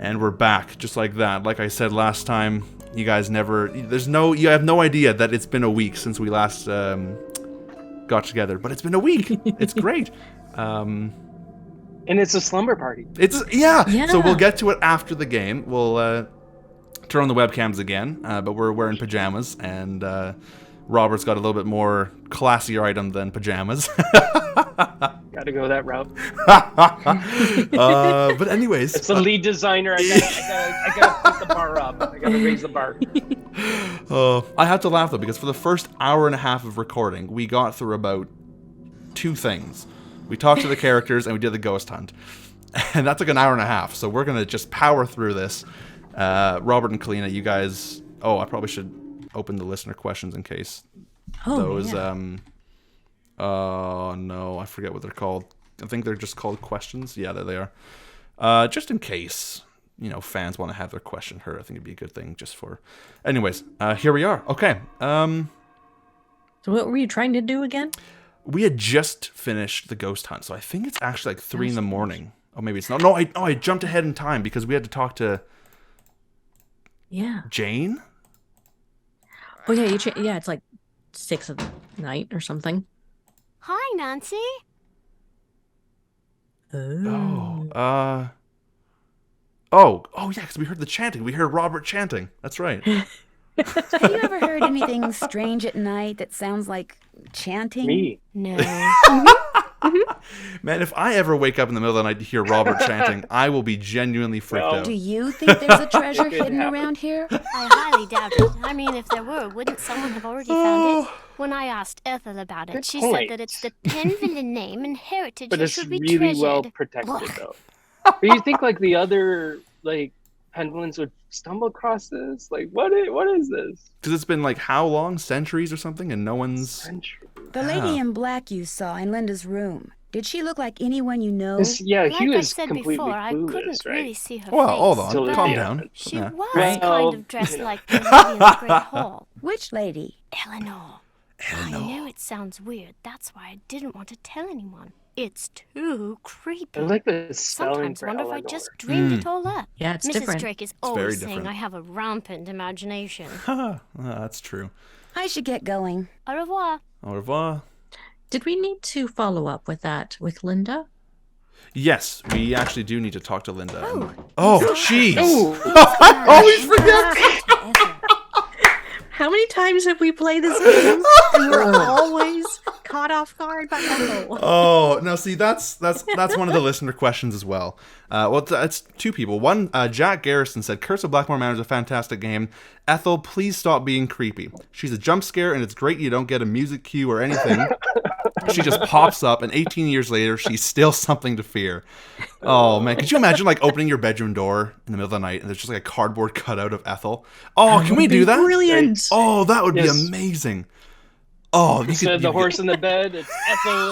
And we're back, just like that. Like I said last time, you guys you have no idea that it's been a week since we last got together. But it's been a week. It's great. And it's a slumber party. Yeah. So we'll get to it after the game. We'll turn on the webcams again, but we're wearing pajamas, and Robert's got a little bit more classier item than pajamas. Gotta go that route. But anyways, it's the lead designer. I gotta put the bar up. I gotta raise the bar. I have to laugh though, because for the first hour and a half of recording, we got through about 2 things. We talked to the characters and we did the ghost hunt, and that took an hour and a half. So we're gonna just power through this. Robert and Calina, you guys. Oh, I probably should open the listener questions in case those. Yeah. Oh no, I forget what they're called. I think they're just called questions. Yeah, there they are. Just in case, fans want to have their question heard, I think it'd be a good thing just for. Anyways, here we are. Okay. So what were you trying to do again? We had just finished the ghost hunt, so I think it's actually like 3 in the morning. Oh, maybe it's not. No, I jumped ahead in time because we had to talk to. Yeah. Jane. Oh yeah, it's like 6 of the night or something. Hi, Nancy. Oh, yeah, because we heard the chanting. We heard Robert chanting. That's right. Have you ever heard anything strange at night that sounds like chanting? Me? No. Man, if I ever wake up in the middle of the night to hear Robert chanting, I will be genuinely freaked out. Do you think there's a treasure hidden around here? I highly doubt it. I mean, if there were, wouldn't someone have already found it? When I asked Ethel about it, she said that it's the Penvillain name and heritage that should be treasured. But it's really well protected, though. But you think, like, the other, like, Penvillans would stumble across this? Like, what is this? Because it's been, like, how long? Centuries or something? And no one's... Centuries. The lady in black you saw in Linda's room. Did she look like anyone you know? He was said completely before, clueless, I couldn't right? really see her Well, face. hold on. But Calm down. She Yeah. was Right. kind of dressed like the lady in the Great Hall. Which lady? Eleanor. I know it sounds weird. That's why I didn't want to tell anyone. It's too creepy. I like the spelling Sometimes for wonder if I Eleanor. just dreamed it all up. Yeah, it's Mrs. different. Drake is very always saying different. I have a rampant imagination. That's true. I should get going. Au revoir. Au revoir. Did we need to follow up with that with Linda? Yes, we actually do need to talk to Linda. Oh, jeez. Oh, I always forget. How many times have we played this game and we're always caught off guard by Ethel? Oh, no, see, that's one of the listener questions as well. It's 2 people. One, Jack Garrison said, Curse of Blackmoor Manor is a fantastic game. Ethel, please stop being creepy. She's a jump scare, and it's great you don't get a music cue or anything. She just pops up, and 18 years later, she's still something to fear. Oh, man. Could you imagine, like, opening your bedroom door in the middle of the night, and there's just, like, a cardboard cutout of Ethel? Oh, can we do that? Brilliant. Oh, that would be amazing. Oh, Instead of the horse in the bed, it's Ethel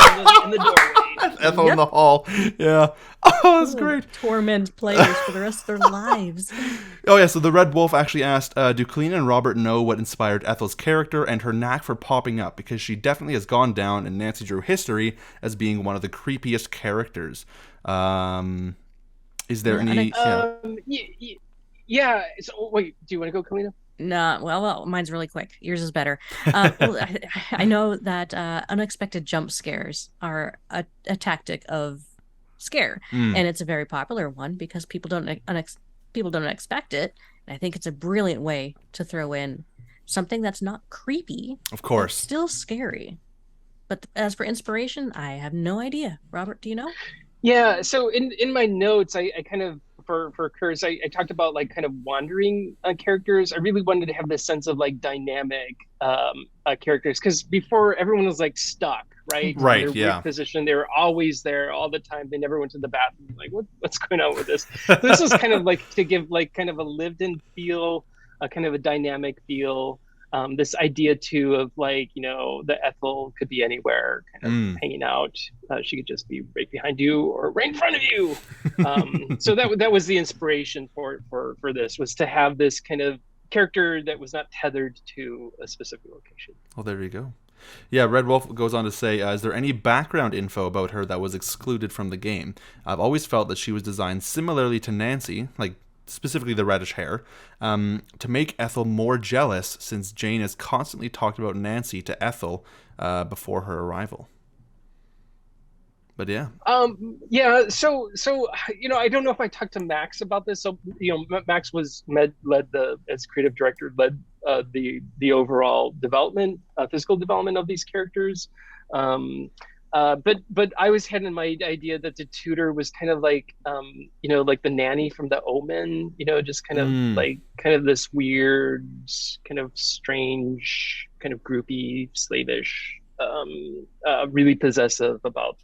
in the doorway. Ethel in the hall. Yeah. Oh, that's great. Torment players for the rest of their lives. Oh, yeah, so the Red Wolf actually asked, do Calina and Robert know what inspired Ethel's character and her knack for popping up? Because she definitely has gone down in Nancy Drew history as being one of the creepiest characters. Is there any... Yeah. So, wait, do you want to go, Calina? No, well, mine's really quick. Yours is better. I know that unexpected jump scares are a tactic of scare, and it's a very popular one because people don't expect it. And I think it's a brilliant way to throw in something that's not creepy, Of course. but still scary. But as for inspiration, I have no idea. Robert, do you know? Yeah. So in my notes, I kind of for Curse, I talked about like kind of wandering characters. I really wanted to have this sense of like dynamic characters because before everyone was like stuck, right? Right. In their Yeah. weird position. They were always there all the time. They never went to the bathroom. Like what's going on with this? This was kind of like to give like kind of a lived-in feel, a kind of a dynamic feel. This idea too of like, you know, the Ethel could be anywhere, kind of hanging out. She could just be right behind you or right in front of you. So that was the inspiration for this, was to have this kind of character that was not tethered to a specific location. Well, there you go. Yeah, Red Wolf goes on to say, is there any background info about her that was excluded from the game? I've always felt that she was designed similarly to Nancy, like specifically the reddish hair, to make Ethel more jealous, since Jane has constantly talked about Nancy to Ethel before her arrival. But yeah. Yeah. So I don't know if I talked to Max about this. So Max led as creative director, led the overall development, physical development of these characters. But I was had in my idea that the tutor was kind of like like the nanny from The Omen, just kind of this weird, kind of strange, kind of groupie, slavish, really possessive about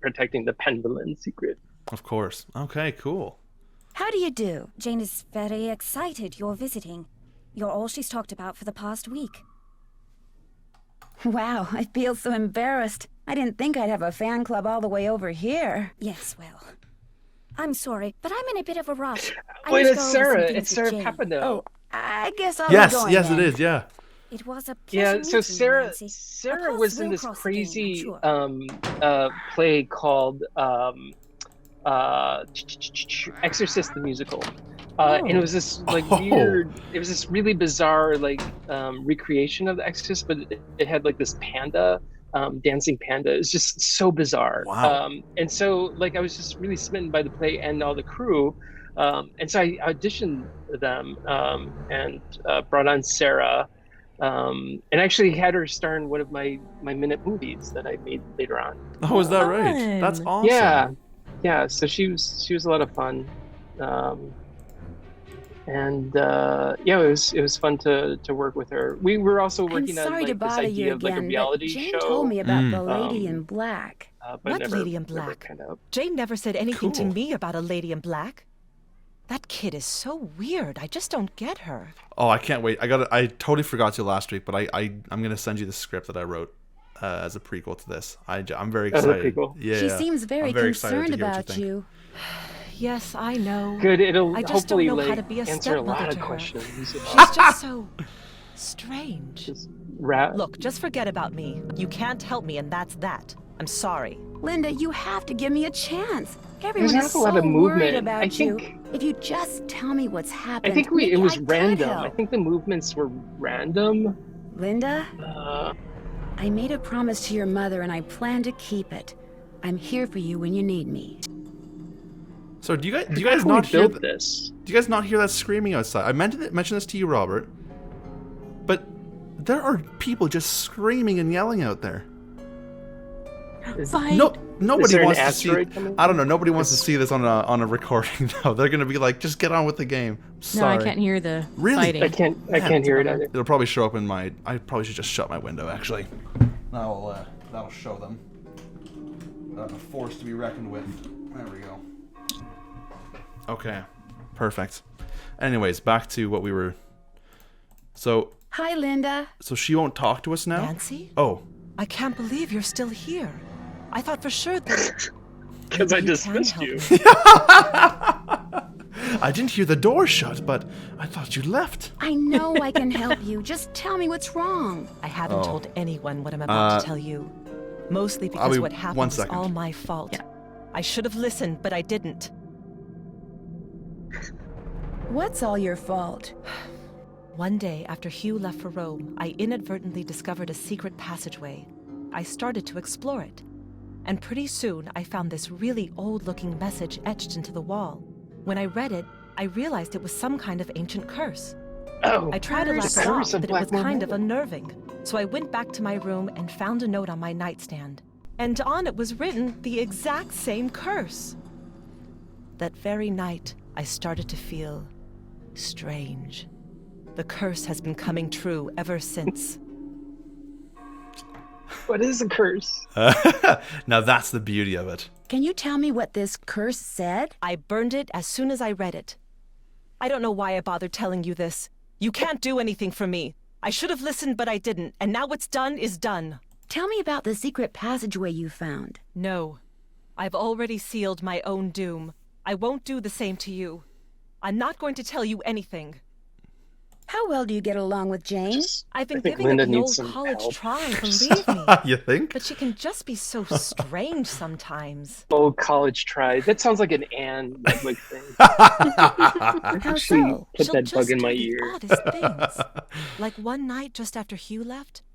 protecting the Penvillain secret. Of course. Okay, cool. How do you do? Jane is very excited you're visiting. You're all she's talked about for the past week. Wow, I feel so embarrassed. I didn't think I'd have a fan club all the way over here. Yes, well, I'm sorry, but I'm in a bit of a rush. Wait, it's Sarah. It's Sarah Papineau. Oh, I guess I'll Yes, be going yes, then. it is. Yeah. It was a Yeah, pleasure so meeting you, Nancy. Sarah Our was paths in will this cross again, crazy I'm sure. play called Exorcist the Musical. And it was this weird, it was this really bizarre recreation of the Exorcist, but it had like this panda, dancing panda. It's just so bizarre. Wow. And so I was just really smitten by the play and all the crew. And so I auditioned them and brought on Sarah, and actually had her star in one of my minute movies that I made later on. Oh, is that right? Fun. That's awesome. Yeah. So she was a lot of fun, and it was fun to work with her. We were also I'm working on sorry to this bother idea you of again, a reality but Jane show. told me about the Mm. Lady in Black. But What never- Lady in never Black? kind of- Jane never said anything to Cool. me about a Lady in Black. That kid is so weird. I just don't get her. Oh, I can't wait. I totally forgot to last week, but I'm gonna send you the script that I wrote as a prequel to this. I'm very As a excited. prequel? Yeah. She seems very I'm very excited to concerned hear what you about think. you. Yes, I know. Good. It'll I just don't hopefully know how to be a answer a lot stepmother of to her. questions. She's just so strange. Just Look, just forget about me. You can't help me, and that's that. I'm sorry. Linda, you have to give me a chance. Everyone not is a lot so of worried movement. about I think- you. If you just tell me what's I happened, think maybe it was I could random. help. I think the movements were random. Linda, Uh, I made a promise to your mother and I plan to keep it. I'm here for you when you need me. So do you guys how we not hear built this? Do you guys not hear that screaming outside? I mentioned this to you, Robert. But there are people just screaming and yelling out there. Fight. No, nobody Is there an wants to see. asteroid coming? I don't know. Nobody wants to see this on a recording though. They're gonna be like, just get on with the game. No, Sorry. I can't hear the Really? fighting. I can't hear it either. It'll probably show up in my. I probably should just shut my window. Actually, that'll show them. A force to be reckoned with. There we go. Okay, perfect. Anyways, back to what we were. So Hi, Linda. she won't talk to us now. Nancy? Oh, I can't believe you're still here. I thought for sure that... Because I Maybe you dismissed can you. help I didn't hear the door shut, but I thought you left. I know I can help you. Just tell me what's wrong. I haven't Oh. told anyone what I'm about to tell you. Mostly because be what 1 happened was second. all my fault. Yeah. I should have listened, but I didn't. What's all your fault? One day, after Hugh left for Rome, I inadvertently discovered a secret passageway. I started to explore it. And pretty soon, I found this really old-looking message etched into the wall. When I read it, I realized it was some kind of ancient curse. Oh, I tried to laugh the it off, Curse of but it was Blackmoor kind of Manor. unnerving. So I went back to my room and found a note on my nightstand. And on it was written the exact same curse. That very night, I started to feel strange. The curse has been coming true ever since. What is a curse? Now that's the beauty of it. Can you tell me what this curse said? I burned it as soon as I read it. I don't know why I bothered telling you this. You can't do anything for me. I should have listened, but I didn't. And now what's done is done. Tell me about the secret passageway you found. No. I've already sealed my own doom. I won't do the same to you. I'm not going to tell you anything. How well do you get along with Jane? I've been I think giving Linda it the needs old some college help. try, believe me. You think? But she can just be so strange sometimes. Oh, college try. That sounds like an Anne Redwick thing. How She so? put She'll that just bug in do my the ear. oddest things. Like one night just after Hugh left,